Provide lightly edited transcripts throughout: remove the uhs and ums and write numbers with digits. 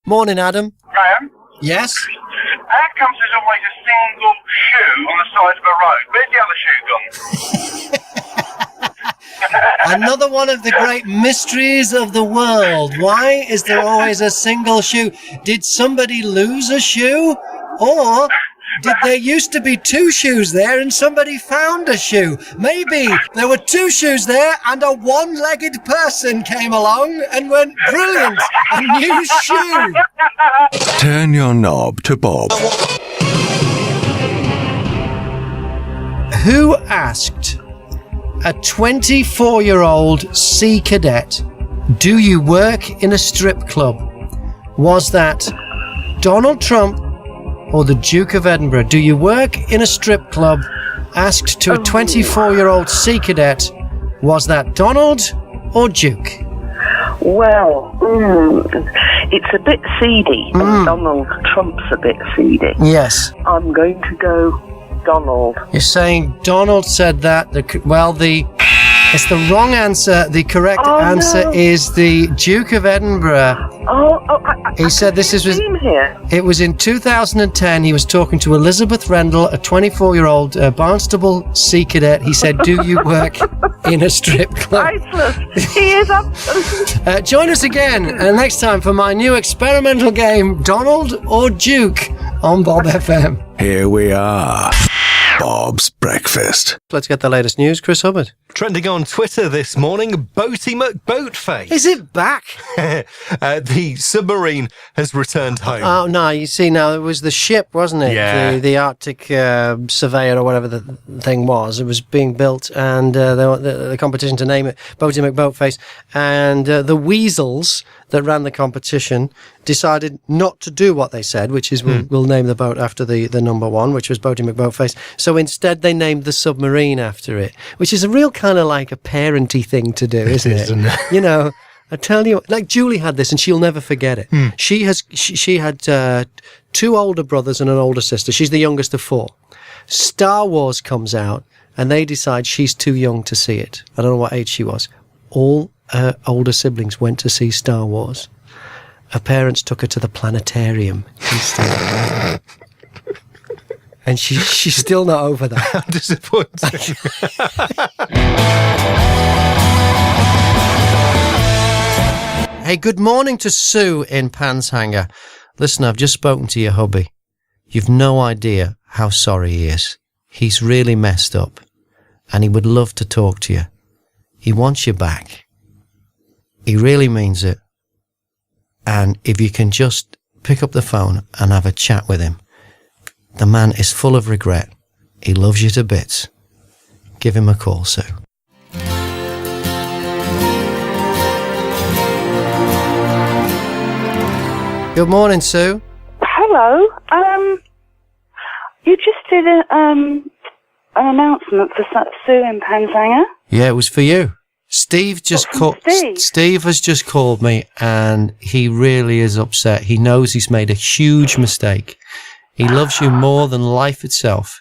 Morning, Adam. Graham, Yes? how comes there's always a single shoe on the side of a road? Where's the other shoe gone? Another one of the great mysteries of the world. Why is there always a single shoe? Did somebody lose a shoe? Or did there used to be two shoes there and somebody found a shoe? Maybe there were two shoes there and a one-legged person came along and went, brilliant, a new shoe. Turn your knob to Bob. Who asked a 24-year-old sea cadet, do you work in a strip club? Was that Donald Trump or the Duke of Edinburgh? Do you work in a strip club? Asked to a 24-year-old sea cadet. Was that Donald or Duke? Well, it's a bit seedy, and Donald Trump's a bit seedy. Yes. I'm going to go Donald. You're saying Donald said that. It's the wrong answer. The correct answer is the Duke of Edinburgh. He said this is here. It was in 2010. He was talking to Elizabeth Rendell, a 24-year-old Barnstable sea cadet. He said, do you work in a strip club? Priceless. He is absolutely. Join us again next time for my new experimental game, Donald or Duke, on Bob FM. Here we are. Bob's Breakfast. Let's get the latest news. Chris Hubbard. Trending on Twitter this morning, Boaty McBoatface. Is it back? The submarine has returned home. Oh, no, you see now, it was the ship, wasn't it? Yeah. The Arctic Surveyor or whatever the thing was. It was being built and the competition to name it Boaty McBoatface. And the weasels that ran the competition decided not to do what they said, which is we'll name the boat after the number one, which was Boaty McBoatface. So instead they named the submarine after it, which is a real kind of like a parenty thing to do, isn't it? You know, I tell you, like Julie had this and she'll never forget it. She had two older brothers and an older sister. She's the youngest of four. Star Wars comes out and they decide she's too young to see it. I don't know what age she was. All her older siblings went to see Star Wars. Her parents took her to the planetarium instead. And she's still not over that. How disappointing. Hey, good morning to Sue in Panshanger. Listen, I've just spoken to your hubby. You've no idea how sorry he is. He's really messed up. And he would love to talk to you. He wants you back. He really means it. And if you can just pick up the phone and have a chat with him. The man is full of regret. He loves you to bits. Give him a call, Sue. Good morning, Sue. Hello. You just did an announcement for Sue in Panshanger. Yeah, it was for you. Steve just called. Steve has just called me, and he really is upset. He knows he's made a huge mistake. He loves you more than life itself,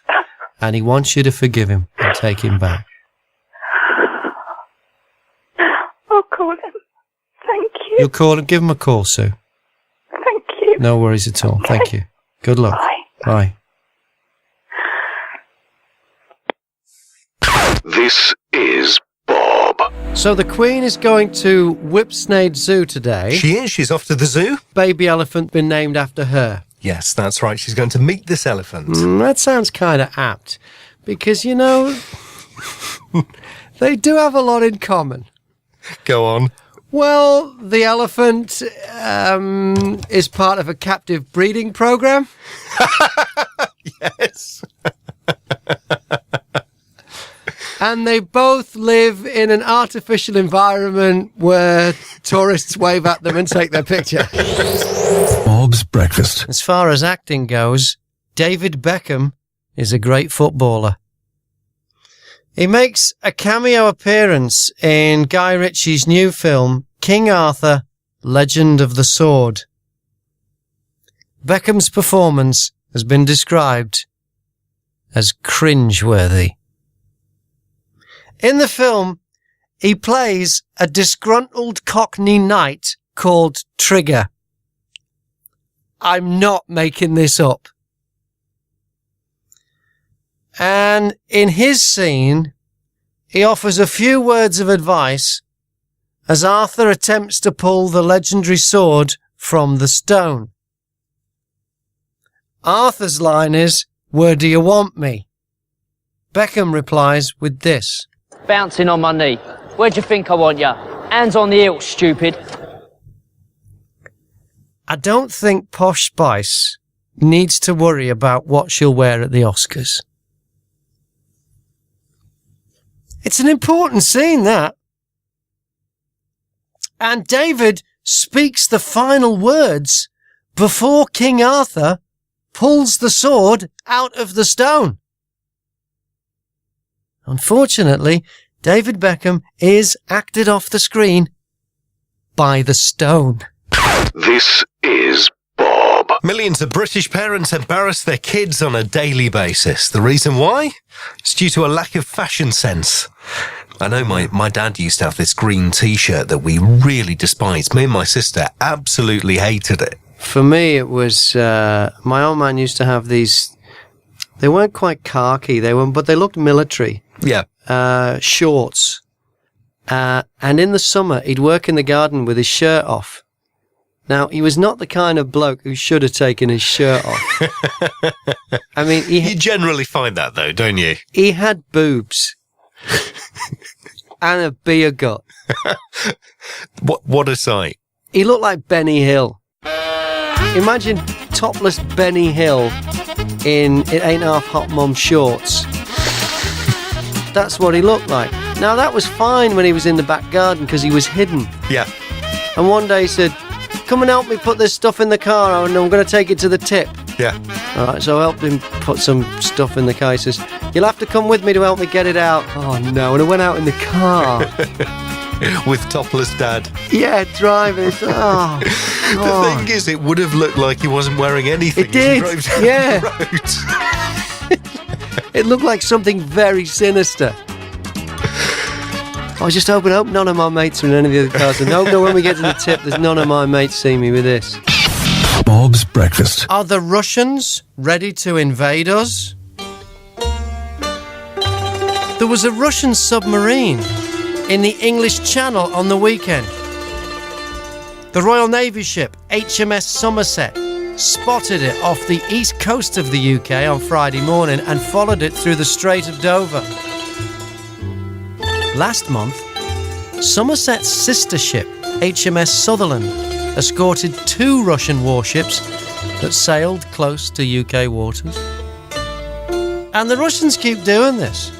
and he wants you to forgive him and take him back. I'll call him. Thank you. You'll call him. Give him a call, Sue. Thank you. No worries at all. Thank you. Good luck. Bye. Bye. This is Bob. So the Queen is going to Whipsnade Zoo today. She is. She's off to the zoo. Baby elephant been named after her. Yes, that's right. She's going to meet this elephant. That sounds kind of apt. Because, you know, they do have a lot in common. Go on. Well, the elephant is part of a captive breeding program. Yes. And they both live in an artificial environment where tourists wave at them and take their picture. Bob's Breakfast. As far as acting goes, David Beckham is a great footballer. He makes a cameo appearance in Guy Ritchie's new film, King Arthur, Legend of the Sword. Beckham's performance has been described as cringeworthy. In the film, he plays a disgruntled Cockney knight called Trigger. I'm not making this up. And in his scene, he offers a few words of advice as Arthur attempts to pull the legendary sword from the stone. Arthur's line is, "Where do you want me?" Beckham replies with this. Bouncing on my knee. Where do you think I want ya? Hands on the hilt, stupid. I don't think Posh Spice needs to worry about what she'll wear at the Oscars. It's an important scene, that. And David speaks the final words before King Arthur pulls the sword out of the stone. Unfortunately, David Beckham is acted off the screen by the stone. This is Bob. Millions of British parents embarrass their kids on a daily basis. The reason why? It's due to a lack of fashion sense. I know my dad used to have this green T-shirt that we really despised. Me and my sister absolutely hated it. For me, it was, my old man used to have these, they weren't quite khaki, but they looked military. Yeah. Shorts. And in the summer, he'd work in the garden with his shirt off. Now, he was not the kind of bloke who should have taken his shirt off. I mean, You generally find that, though, don't you? he had boobs and a beer gut. What a sight. He looked like Benny Hill. Imagine topless Benny Hill in It Ain't Half Hot Mum shorts. That's what he looked like. Now, that was fine when he was in the back garden because he was hidden. Yeah. And one day he said, "Come and help me put this stuff in the car and I'm going to take it to the tip." Yeah. All right, so I helped him put some stuff in the car. He says, "You'll have to come with me to help me get it out." Oh, no. And I went out in the car. With topless dad. Yeah, driving. Oh, The God. thing is, it would have looked like he wasn't wearing anything. It did, as he drove down yeah. the road. It looked like something very sinister. I was just hoping none of my mates were in any of the other cars. And no, when we get to the tip, there's none of my mates see me with this. Bob's Breakfast. Are the Russians ready to invade us? There was a Russian submarine in the English Channel on the weekend. The Royal Navy ship HMS Somerset spotted it off the east coast of the UK on Friday morning and followed it through the Strait of Dover. Last month, Somerset's sister ship HMS Sutherland escorted 2 Russian warships that sailed close to UK waters. And the Russians keep doing this.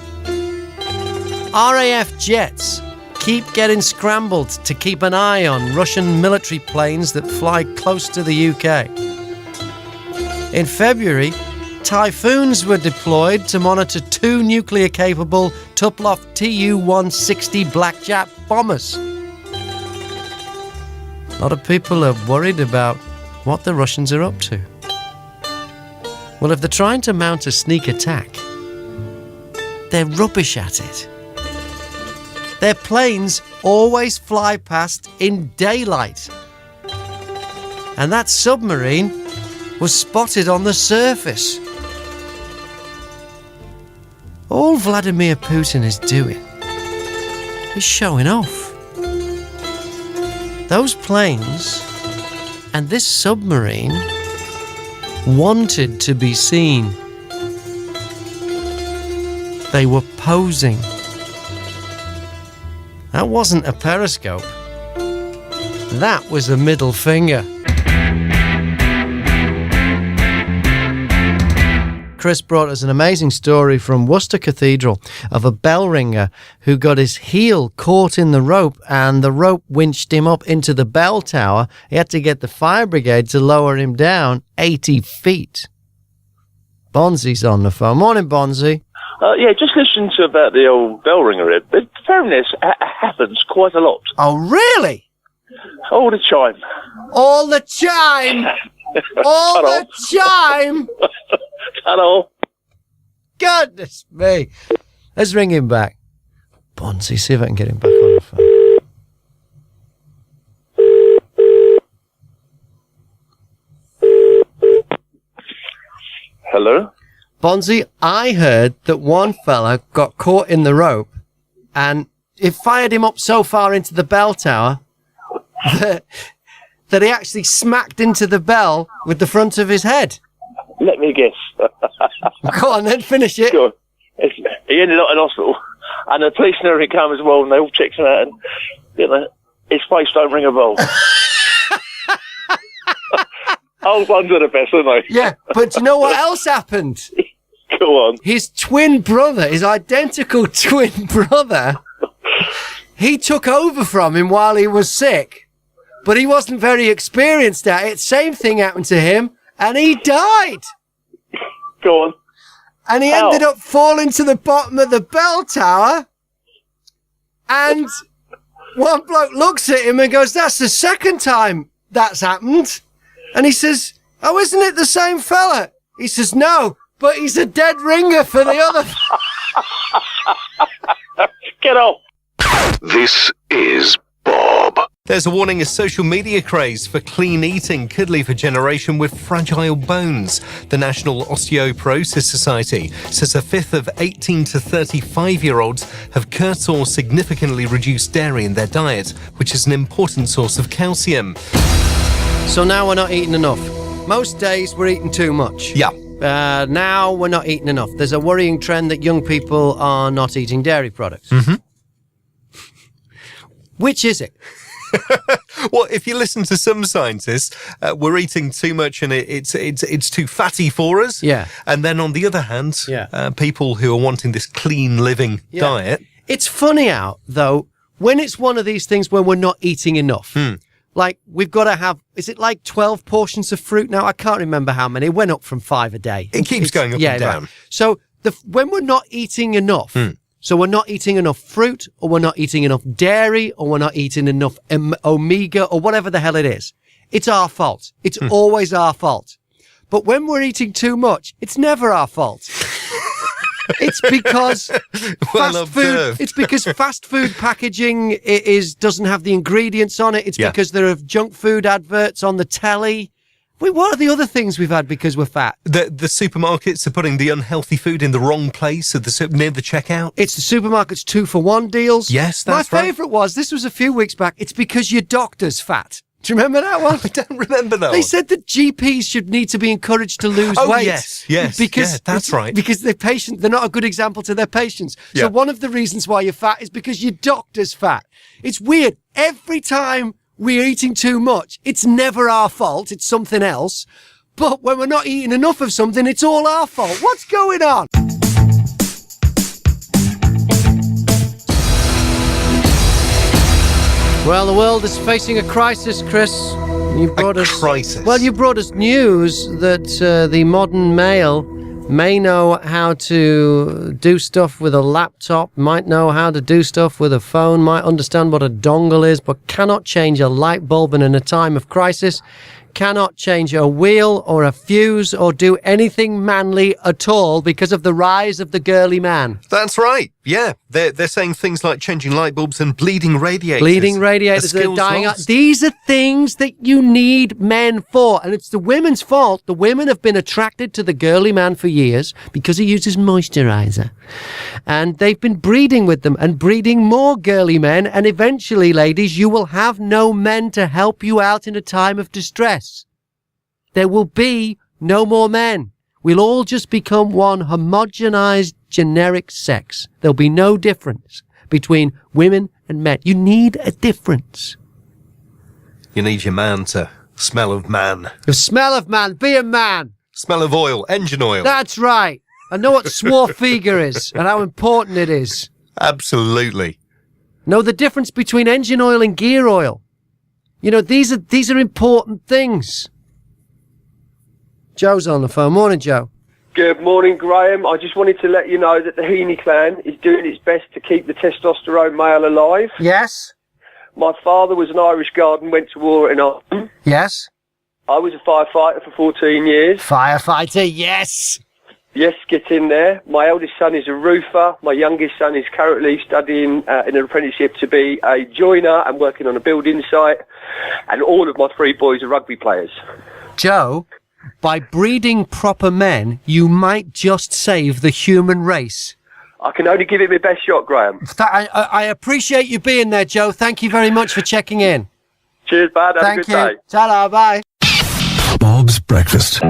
RAF jets keep getting scrambled to keep an eye on Russian military planes that fly close to the UK. In February, Typhoons were deployed to monitor 2 nuclear-capable Tupolev Tu-160 Blackjack bombers. A lot of people are worried about what the Russians are up to. Well, if they're trying to mount a sneak attack, they're rubbish at it. Their planes always fly past in daylight. And that submarine was spotted on the surface. All Vladimir Putin is doing is showing off. Those planes and this submarine wanted to be seen. They were posing. That wasn't a periscope. That was a middle finger. Chris brought us an amazing story from Worcester Cathedral of a bell ringer who got his heel caught in the rope and the rope winched him up into the bell tower. He had to get the fire brigade to lower him down 80 feet. Bonzi's on the phone. Morning, Bonzi. Yeah, just listening to about the old bell ringer. But apparently this happens quite a lot. Oh, really? All the time. All the time! All the time! Hello. Goodness me. Let's ring him back. Bonzi, see if I can get him back on the phone. Hello? Bonzi, I heard that one fella got caught in the rope and it fired him up so far into the bell tower that he actually smacked into the bell with the front of his head. Let me guess. Go on then, finish it. Sure. He ended up in hospital, and the police and everything come as well, and they all checked him out, and his face don't ring a bell. Old ones are the best, aren't they? Yeah, but do you know what else happened? Go on. His twin brother, his identical twin brother, he took over from him while he was sick, but he wasn't very experienced at it. Same thing happened to him, and he died. Go on. And he ended up falling to the bottom of the bell tower, and one bloke looks at him and goes, "That's the second time that's happened." And he says, "Oh, isn't it the same fella?" He says, "No, but he's a dead ringer for the other." Get off. This is Bob. There's a warning: a social media craze for clean eating could leave a generation with fragile bones. The National Osteoporosis Society says a fifth of 18 to 35-year-olds have cut or significantly reduced dairy in their diet, which is an important source of calcium. So now we're not eating enough. Most days we're eating too much. Yeah. Now we're not eating enough. There's a worrying trend that young people are not eating dairy products. Mm-hmm. Which is it? Well, if you listen to some scientists, we're eating too much and it's too fatty for us. Yeah. And then on the other hand, people who are wanting this clean living diet. It's funny out, though, when it's one of these things where we're not eating enough. Like, we've got to have, is it like 12 portions of fruit now? I can't remember how many. It went up from 5 a day. It keeps going up and down. Right. So when we're not eating enough, so we're not eating enough fruit, or we're not eating enough dairy, or we're not eating enough omega, or whatever the hell it is, it's our fault. It's always our fault. But when we're eating too much, it's never our fault. It's because fast food packaging doesn't have the ingredients on it. It's because there are junk food adverts on the telly. What are the other things we've had because we're fat? The supermarkets are putting the unhealthy food in the wrong place near the checkout. It's the supermarket's 2-for-1 deals. Yes, that's right. My favourite this was a few weeks back, it's because your doctor's fat. Do you remember that one? I don't remember that They said that GPs should need to be encouraged to lose weight. Yes, that's right. Because they're not a good example to their patients. So one of the reasons why you're fat is because your doctor's fat. It's weird. Every time we're eating too much, it's never our fault. It's something else. But when we're not eating enough of something, it's all our fault. What's going on? Well, the world is facing a crisis, Chris. You brought us crisis. Well, you brought us news that the modern male may know how to do stuff with a laptop, might know how to do stuff with a phone, might understand what a dongle is, but cannot change a light bulb in a time of crisis, cannot change a wheel or a fuse or do anything manly at all because of the rise of the girly man. That's right. Yeah. They're saying things like changing light bulbs and bleeding radiators. Bleeding radiators that are dying out. These are things that you need men for. And it's the women's fault. The women have been attracted to the girly man for years because he uses moisturizer. And they've been breeding with them and breeding more girly men. And eventually, ladies, you will have no men to help you out in a time of distress. There will be no more men. We'll all just become one homogenized generic sex. There'll be no difference between women and men. You need a difference. You need your man to smell of man. The smell of man. Be a man. Smell of oil. Engine oil. That's right. I know what Swarfiga is and how important it is. Absolutely. Know the difference between engine oil and gear oil. You know, these are important things. Joe's on the phone. Morning, Joe. Good morning, Graham. I just wanted to let you know that the Heaney clan is doing its best to keep the testosterone male alive. Yes. My father was an Irish Guard and went to war in Ireland. Yes. I was a firefighter for 14 years. Firefighter, yes. Yes, get in there. My eldest son is a roofer. My youngest son is currently studying in an apprenticeship to be a joiner and working on a building site. And all of my three boys are rugby players. Joe, by breeding proper men, you might just save the human race. I can only give it my best shot, Graham. I appreciate you being there, Joe. Thank you very much for checking in. Cheers, bud. Have Thank a good you. day. Ta-da, bye. Bob's Breakfast.